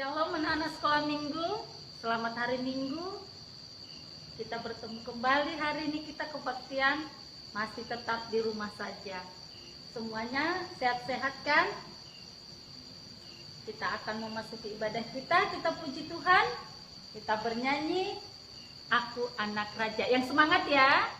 Shalom anak-anak sekolah minggu, selamat hari minggu. Kita bertemu kembali hari ini, kita kebaktian masih tetap di rumah saja. Semuanya sehat-sehat kan? Kita akan memasuki ibadah kita puji Tuhan, kita bernyanyi Aku Anak Raja. Yang semangat ya.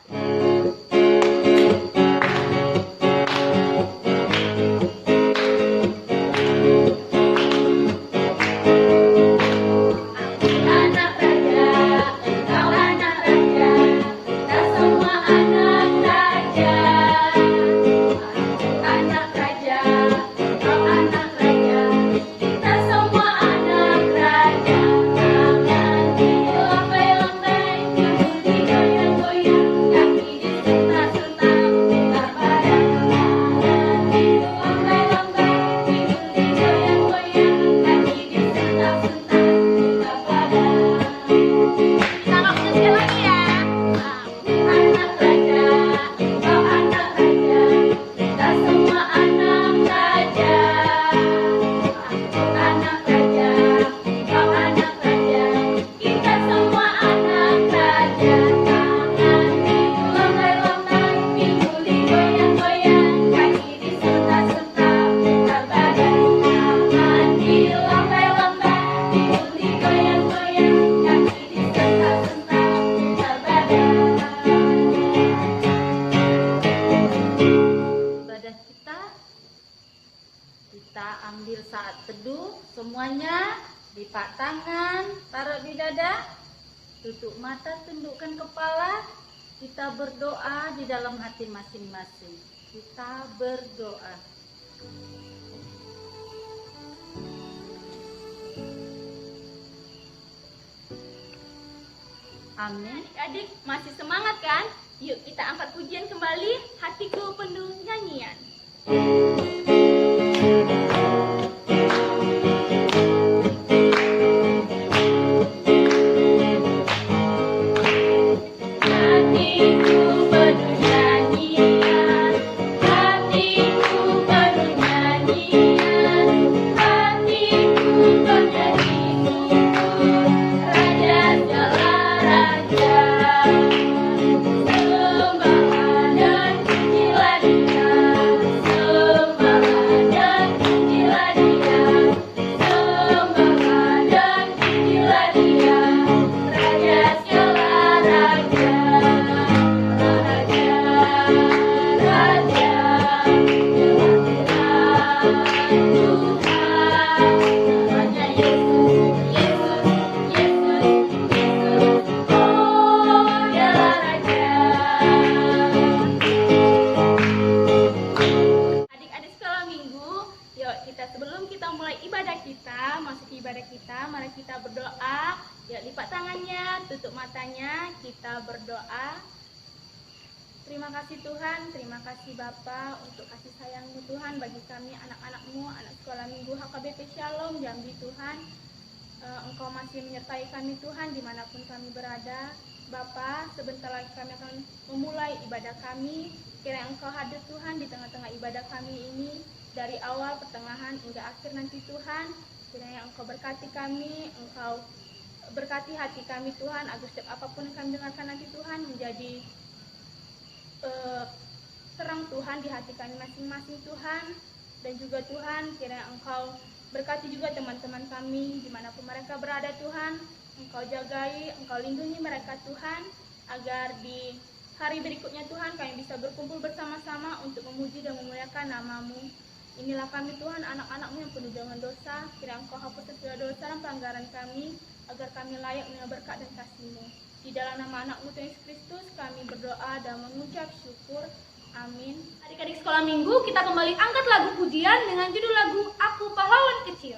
Ambil saat teduh, semuanya lipat tangan, taruh di dada, tutup mata, tundukkan kepala. Kita berdoa di dalam hati masing-masing. Kita berdoa. Amin. Adik-adik masih semangat kan? Yuk kita angkat pujian kembali, hatiku penuh nyanyian. Mari kita berdoa. Ya, lipat tangannya, tutup matanya, kita berdoa. Terima kasih Tuhan, terima kasih Bapa untuk kasih sayang-Mu Tuhan bagi kami anak-anak-Mu, anak sekolah minggu HKBP Shalom Jambi Tuhan. Engkau masih menyertai kami Tuhan dimanapun kami berada. Bapa, sebentar lagi kami akan memulai ibadah kami. Kiranya Engkau hadir Tuhan di tengah-tengah ibadah kami ini, dari awal, pertengahan, hingga akhir nanti Tuhan. Kiranya Engkau berkati kami, Engkau berkati hati kami Tuhan, agar setiap apapun yang kami dengarkan nanti Tuhan menjadi terang Tuhan di hati kami masing-masing Tuhan. Dan juga Tuhan, kiranya Engkau berkati juga teman-teman kami dimanapun mereka berada Tuhan. Engkau jagai, Engkau lindungi mereka Tuhan, agar di hari berikutnya Tuhan kami bisa berkumpul bersama-sama untuk memuji dan memuliakan nama-Mu. Inilah kami Tuhan, anak-anak-Mu yang penuh dengan dosa. Kiranya Engkau hapus segala dosa dan pelanggaran kami, agar kami layak menerima berkat dan kasih-Mu. Di dalam nama anak-Mu Tuhan Yesus Kristus kami berdoa dan mengucap syukur. Amin. Adik-adik sekolah minggu, kita kembali angkat lagu pujian dengan judul lagu Aku Pahlawan Kecil.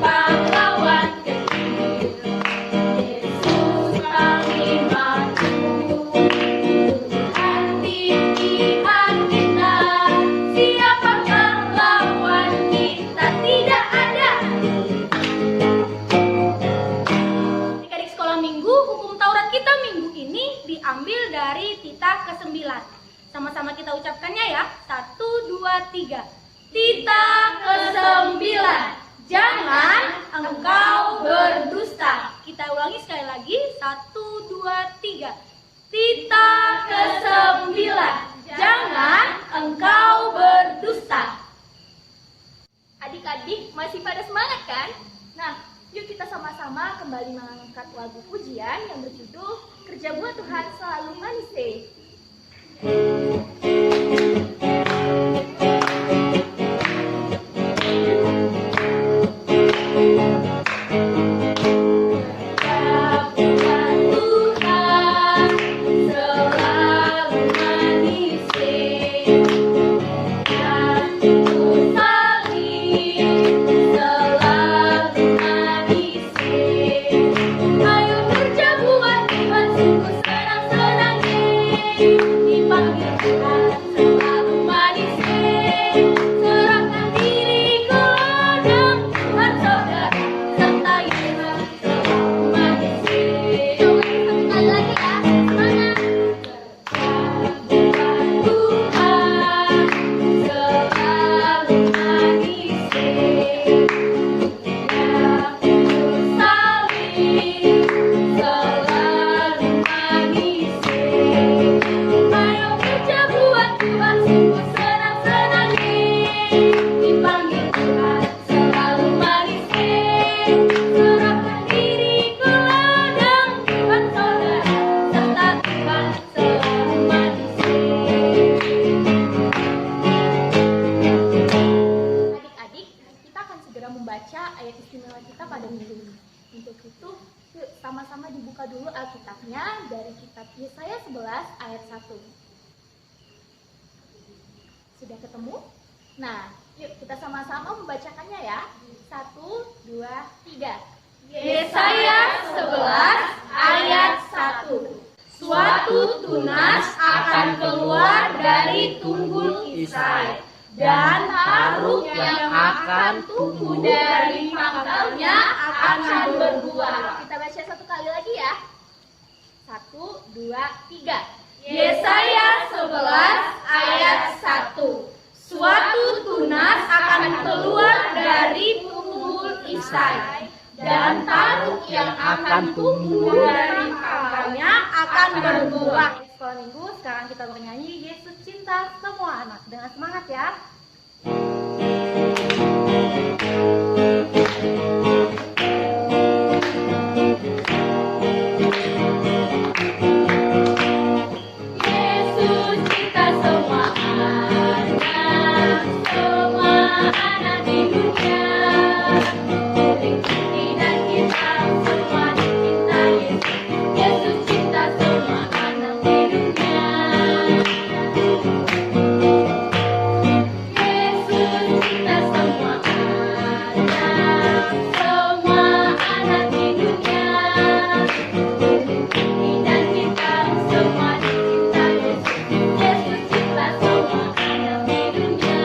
Pahlawan kecil. 3. Tita ke-9. Jangan engkau berdusta. Kita ulangi sekali lagi. 1, 2, 3. Tita ke-9. Jangan engkau berdusta. Adik-adik masih pada semangat kan? Nah, yuk kita sama-sama kembali mengangkat lagu pujian yang berjudul Kerja Buat Tuhan Selalu Manis. Ayat istimewa kita pada minggu ini. Untuk itu, yuk sama-sama dibuka dulu Alkitabnya dari kitab Yesaya 11 ayat 1. Sudah ketemu? Nah, yuk kita sama-sama membacakannya ya. 1, 2, 3. Yesaya 11 ayat 1. Suatu tunas akan keluar dari tunggul Isai, dan taruk yang akan tumbuh dari pangkalnya akan berbuah. Kita baca satu kali lagi ya. 1, 2, 3. Yesaya 11 ayat 1. Suatu tunas akan keluar dari tunggul Isai, dan taruk yang akan tumbuh dari pangkalnya akan berbuah. Sekolah minggu, sekarang kita bernyanyi Yesus Cinta Semua Anak. Dengan semangat ya. Yesus cinta semua anak di dunia. Dan kita semua dicinta Yesus. Yesus cinta semua anak di dunia. Yesus cinta semua anak di dunia. Dan kita semua dicinta Yesus. Yesus cinta semua anak di dunia.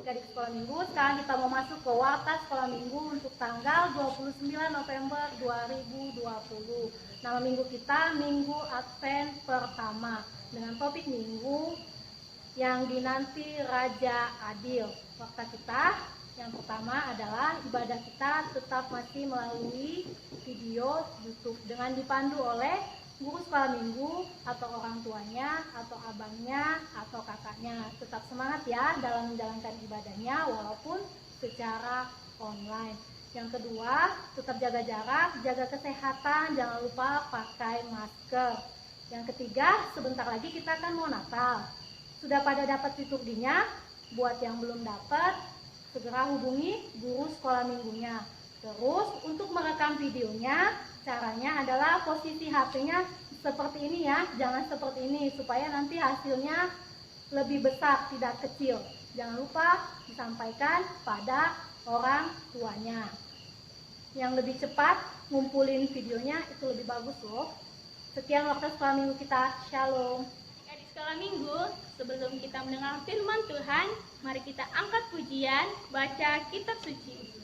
Dari sekolah minggu, sekarang kita mau masuk ke warta sekolah minggu untuk tanggal 29 November 2020. Nama minggu kita Minggu Advent Pertama, dengan topik minggu yang dinanti Raja Adil. Warta kita yang pertama adalah ibadah kita tetap masih melalui video YouTube dengan dipandu oleh guru sekolah minggu atau orang tuanya atau abangnya atau kakaknya. Tetap semangat ya dalam menjalankan ibadahnya walaupun secara online. Yang kedua, tetap jaga jarak, jaga kesehatan, jangan lupa pakai masker. Yang ketiga, sebentar lagi kita akan mau Natal. Sudah pada dapat liturginya? Buat yang belum dapat, segera hubungi guru sekolah minggunya. Terus untuk merekam videonya, caranya adalah posisi HP-nya seperti ini ya, jangan seperti ini supaya nanti hasilnya lebih besar, tidak kecil. Jangan lupa disampaikan pada orang tuanya. Yang lebih cepat ngumpulin videonya itu lebih bagus loh. Sekian waktu sekolah minggu kita. Shalom. Di sekolah minggu, sebelum kita mendengar firman Tuhan, mari kita angkat pujian, baca kitab suci.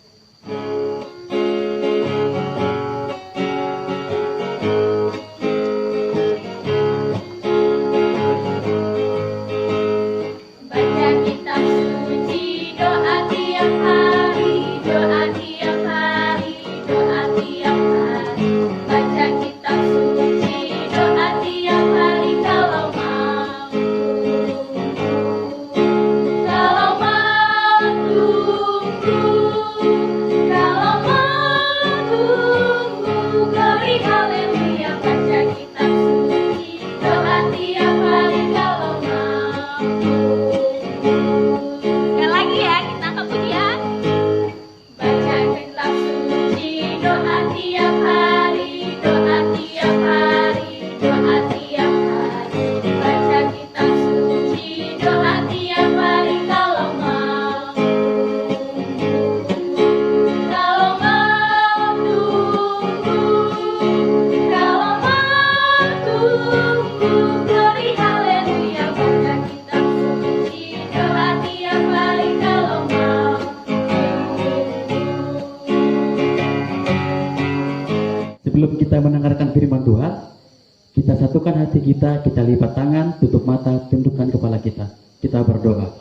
kerelaan hati kita, kita lipat tangan, tutup mata, tundukkan kepala kita. Kita berdoa.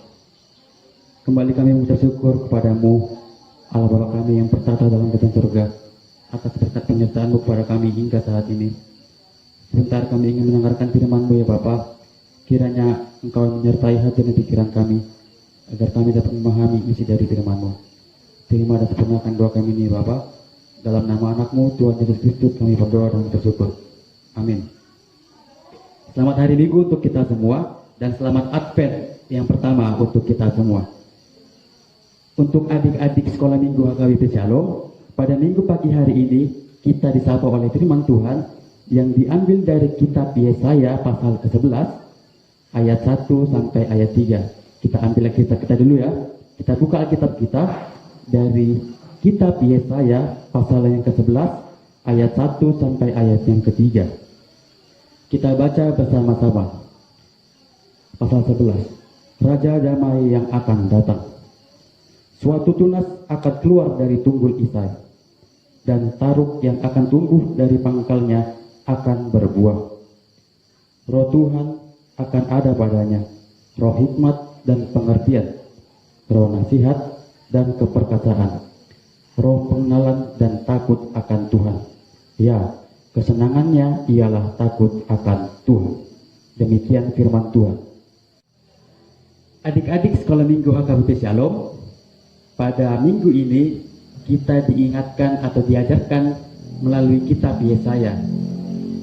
Kembali kami mengucap syukur kepadamu, Allah Bapa kami yang bertata dalam kerajaan surga, atas berkat penyertaan-Mu kepada kami hingga saat ini. Sebentar kami ingin mendengarkan firman-Mu ya Bapa. Kiranya Engkau menyertai hati dan pikiran kami, agar kami dapat memahami isi dari firman-Mu. Terima dan sempurnakan doa kami ini Bapa. Dalam nama anak-Mu, Tuhan Yesus Kristus, kami berdoa dan bersyukur. Amin. Selamat hari Minggu untuk kita semua, dan selamat Advent yang pertama untuk kita semua. Untuk adik-adik sekolah minggu HKBP Shalom, pada minggu pagi hari ini, kita disapa oleh firman Tuhan yang diambil dari kitab Yesaya pasal ke-11, ayat 1 sampai ayat 3. Kita ambil kitab kita dulu ya. Kita buka Alkitab kita dari kitab Yesaya pasal yang ke-11 ayat 1 sampai ayat yang ke-3. Kita baca bersama-sama. Pasal 11. Raja damai yang akan datang. Suatu tunas akan keluar dari tunggul Isai, dan taruk yang akan tumbuh dari pangkalnya akan berbuah. Roh Tuhan akan ada padanya, roh hikmat dan pengertian, roh nasihat dan keperkasaan, roh pengenalan dan takut akan Tuhan. Ya, kesenangannya ialah takut akan Tuhan. Demikian firman Tuhan. Adik-adik sekolah minggu HKBP Shalom, pada minggu ini kita diingatkan atau diajarkan melalui kitab Yesaya,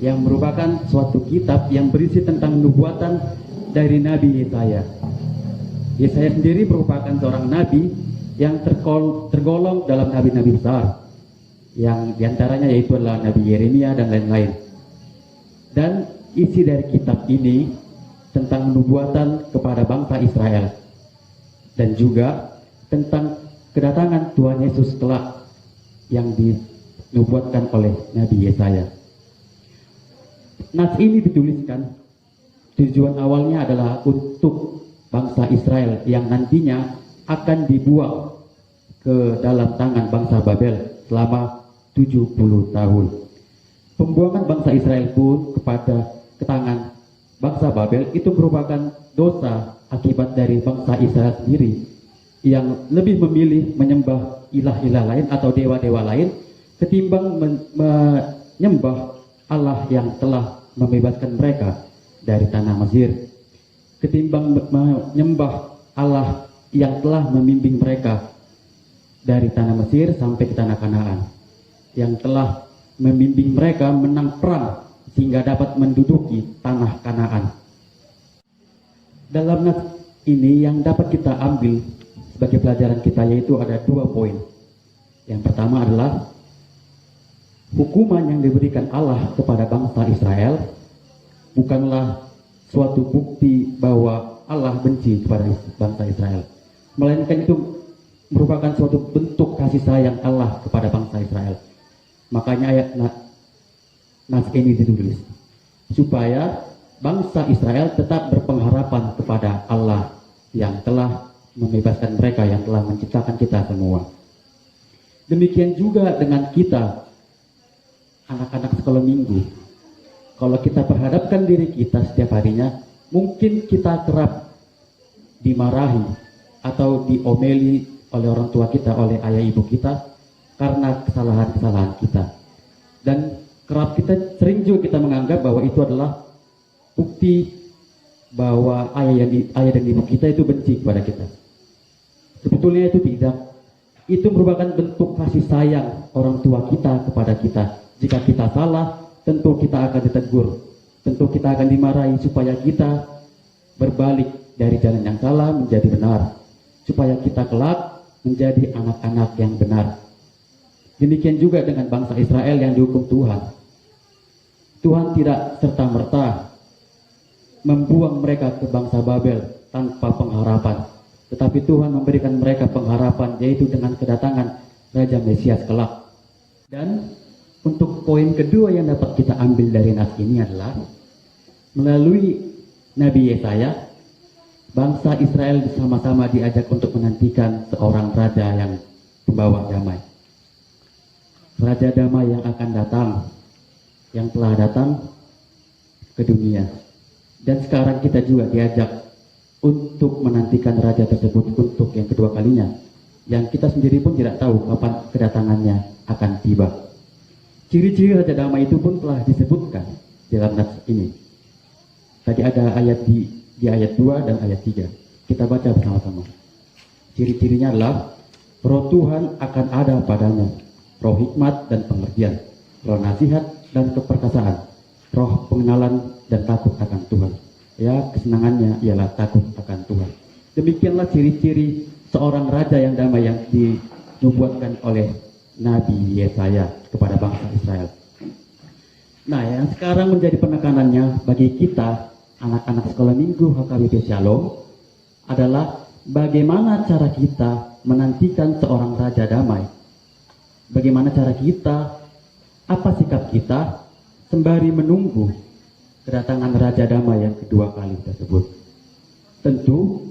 yang merupakan suatu kitab yang berisi tentang nubuatan dari Nabi Yesaya. Yesaya sendiri merupakan seorang nabi yang tergolong dalam nabi-nabi besar, yang diantaranya yaitu adalah Nabi Yeremia dan lain-lain. Dan isi dari kitab ini tentang nubuatan kepada bangsa Israel, dan juga tentang kedatangan Tuhan Yesus kelak yang dinubuatkan oleh Nabi Yesaya. Nas ini dituliskan, tujuan awalnya adalah untuk bangsa Israel yang nantinya akan dibuang ke dalam tangan bangsa Babel selama 70 tahun. Pembuangan bangsa Israel pun ke tangan bangsa Babel itu merupakan dosa akibat dari bangsa Israel sendiri, yang lebih memilih menyembah ilah-ilah lain atau dewa-dewa lain ketimbang menyembah Allah yang telah membebaskan mereka dari tanah Mesir, ketimbang menyembah Allah yang telah membimbing mereka dari tanah Mesir sampai ke tanah Kanaan, yang telah membimbing mereka menang perang sehingga dapat menduduki tanah Kanaan. Dalam nas ini yang dapat kita ambil sebagai pelajaran kita yaitu ada 2 poin. Yang pertama adalah hukuman yang diberikan Allah kepada bangsa Israel bukanlah suatu bukti bahwa Allah benci kepada bangsa Israel, melainkan itu merupakan suatu bentuk kasih sayang Allah kepada bangsa Israel. Makanya ayat nas ini ditulis supaya bangsa Israel tetap berpengharapan kepada Allah yang telah membebaskan mereka, yang telah menciptakan kita semua. Demikian juga dengan kita, anak-anak sekolah minggu. Kalau kita perhadapkan diri kita setiap harinya, mungkin kita kerap dimarahi atau diomeli oleh orang tua kita, oleh ayah ibu kita, karena kesalahan-kesalahan kita. Dan kerap sering juga kita menganggap bahwa itu adalah bukti bahwa ayah dan ibu kita itu benci kepada kita. Sebetulnya itu tidak. Itu merupakan bentuk kasih sayang orang tua kita kepada kita. Jika kita salah, tentu kita akan ditegur, tentu kita akan dimarahi supaya kita berbalik dari jalan yang salah menjadi benar, supaya kita kelak menjadi anak-anak yang benar. Demikian juga dengan bangsa Israel yang dihukum Tuhan. Tuhan tidak serta-merta membuang mereka ke bangsa Babel tanpa pengharapan, tetapi Tuhan memberikan mereka pengharapan, yaitu dengan kedatangan Raja Mesias kelak. Dan untuk poin kedua yang dapat kita ambil dari nas ini adalah melalui Nabi Yesaya, bangsa Israel bersama-sama diajak untuk menantikan seorang raja yang membawa damai. Raja damai yang akan datang, yang telah datang, ke dunia. Dan sekarang kita juga diajak untuk menantikan raja tersebut untuk yang kedua kalinya, yang kita sendiri pun tidak tahu kapan kedatangannya akan tiba. Ciri-ciri raja damai itu pun telah disebutkan dalam nas ini. Tadi ada ayat di ayat 2 dan ayat 3. Kita baca bersama-sama. Ciri-cirinya adalah roh Tuhan akan ada padanya, roh hikmat dan pengertian, roh nasihat dan keperkasaan, roh pengenalan dan takut akan Tuhan. Ya, kesenangannya ialah takut akan Tuhan. Demikianlah ciri-ciri seorang raja yang damai yang dinubuatkan oleh Nabi Yesaya kepada bangsa Israel. Nah, yang sekarang menjadi penekanannya bagi kita, anak-anak sekolah minggu HKBP Shalom, adalah bagaimana cara kita menantikan seorang raja damai. Bagaimana cara kita, apa sikap kita sembari menunggu kedatangan raja damai yang kedua kali tersebut. Tentu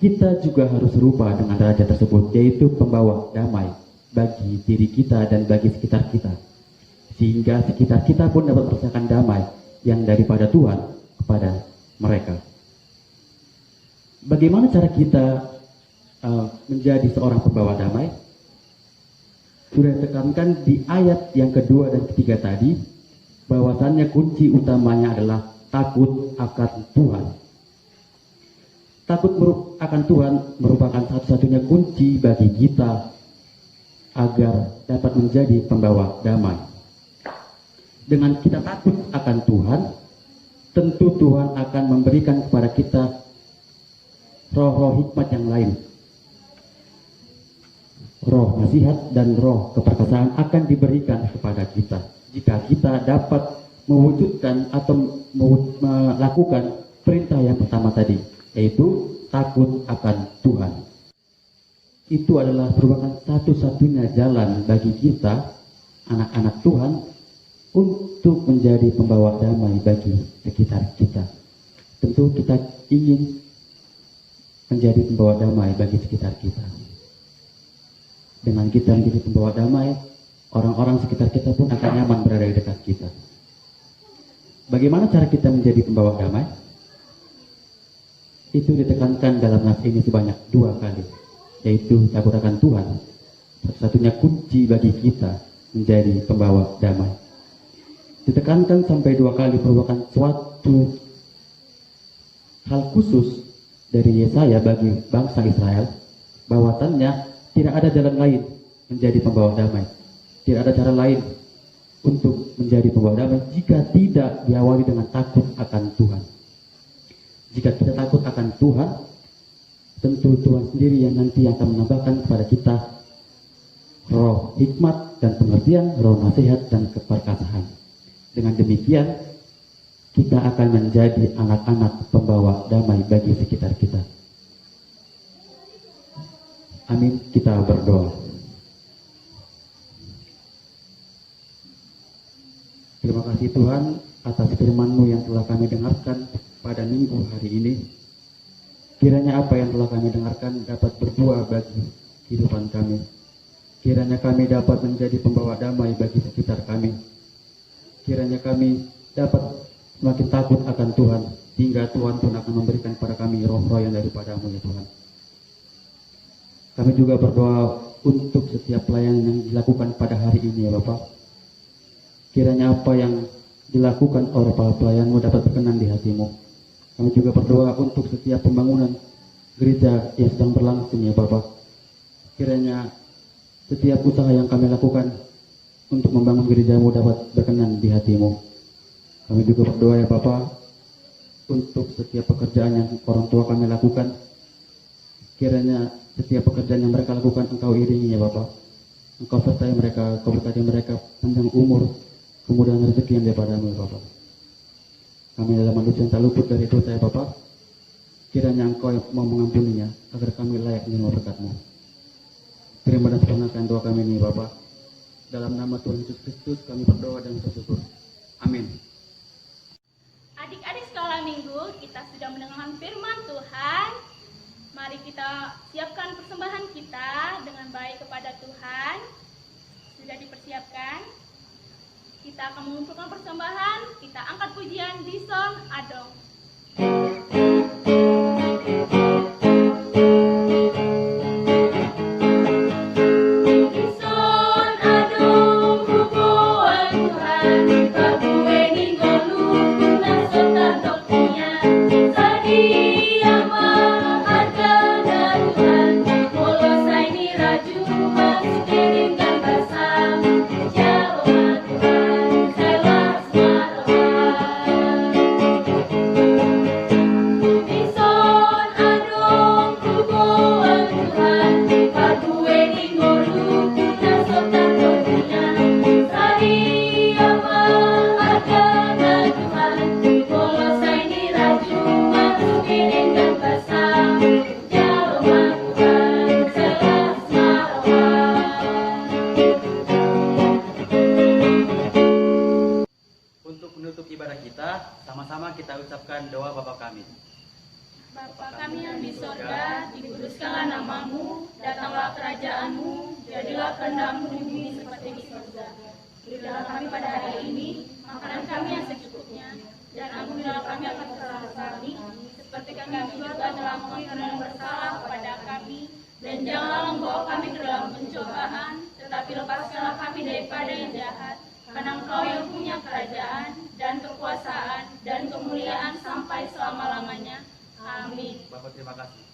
kita juga harus serupa dengan raja tersebut, yaitu pembawa damai bagi diri kita dan bagi sekitar kita, sehingga sekitar kita pun dapat merasakan damai yang daripada Tuhan kepada mereka. Bagaimana cara kita menjadi seorang pembawa damai? Sudah tekankan di ayat yang kedua dan ketiga tadi, bahwasannya kunci utamanya adalah takut akan Tuhan. Takut akan Tuhan merupakan satu-satunya kunci bagi kita agar dapat menjadi pembawa damai. Dengan kita takut akan Tuhan, tentu Tuhan akan memberikan kepada kita roh-roh hikmat yang lain. Roh nasihat dan roh keperkasaan akan diberikan kepada kita jika kita dapat mewujudkan atau melakukan perintah yang pertama tadi, yaitu takut akan Tuhan. Itu adalah merupakan satu-satunya jalan bagi kita, anak-anak Tuhan, untuk menjadi pembawa damai bagi sekitar kita. Tentu kita ingin menjadi pembawa damai bagi sekitar kita. Dengan kita menjadi pembawa damai, orang-orang sekitar kita pun akan nyaman berada di dekat kita. Bagaimana cara kita menjadi pembawa damai? Itu ditekankan dalam nas ini sebanyak 2 kali, yaitu takut akan Tuhan, satu-satunya kunci bagi kita menjadi pembawa damai. Ditekankan sampai 2 kali merupakan suatu hal khusus dari Yesaya bagi bangsa Israel, bahwasannya tidak ada jalan lain menjadi pembawa damai. Tidak ada cara lain untuk menjadi pembawa damai jika tidak diawali dengan takut akan Tuhan. Jika kita takut akan Tuhan, tentu Tuhan sendiri yang nanti akan menambahkan kepada kita roh hikmat dan pengertian, roh nasihat dan keperkasaan. Dengan demikian, kita akan menjadi anak-anak pembawa damai bagi sekitar kita. Amin, kita berdoa. Terima kasih Tuhan atas firman-Mu yang telah kami dengarkan pada minggu hari ini. Kiranya apa yang telah kami dengarkan dapat berbuah bagi kehidupan kami. Kiranya kami dapat menjadi pembawa damai bagi sekitar kami. Kiranya kami dapat semakin takut akan Tuhan, hingga Tuhan pun akan memberikan kepada kami roh-roh yang daripada-Mu ya Tuhan. Kami juga berdoa untuk setiap pelayanan yang dilakukan pada hari ini ya Bapak. Kiranya apa yang dilakukan oleh para pelayan-Mu dapat berkenan di hati-Mu. Kami juga berdoa untuk setiap pembangunan gereja yang sedang berlangsung ya Bapak. Kiranya setiap usaha yang kami lakukan untuk membangun gereja-Mu dapat berkenan di hati-Mu. Kami juga berdoa ya Bapak untuk setiap pekerjaan yang orang tua kami lakukan. Kiranya setiap pekerjaan yang mereka lakukan Engkau iringi ya Bapak. Engkau sertai mereka, Engkau berkati mereka panjang umur, kemudahan rezeki yang daripada-Mu ya Bapak. Kami adalah manusia yang tak luput dari dosa ya Bapak. Kiranya Engkau yang mau mengampuninya agar kami layak menerima berkat-Mu. Terima dan sempurnakan doa kami ini Bapak. Dalam nama Tuhan Yesus Kristus kami berdoa dan bersyukur. Amin. Adik-adik sekolah minggu, kita sudah mendengarkan firman Tuhan. Mari kita siapkan persembahan kita dengan baik kepada Tuhan. Sudah dipersiapkan? Kita akan mengumpulkan persembahan, kita angkat pujian di Son Adong. Untuk menutup ibadah kita, sama-sama kita ucapkan doa Bapa kami. Bapa kami yang di sorga, dikuduskanlah namamu, datanglah kerajaanmu, jadilah kehendakmu di bumi seperti di sorga. Berilah kami pada hari ini makanan kami yang secukupnya, dan ampunilah kami akan kesalahan kami, seperti kami juga telah mengampuni yang bersalah kepada kami, dan janganlah membawa kami ke dalam pencobaan, tetapi lepaskanlah kami daripada yang jahat. Karena Engkau yang punya kerajaan, dan kekuasaan, dan kemuliaan sampai selama-lamanya. Amin. Bapak terima kasih.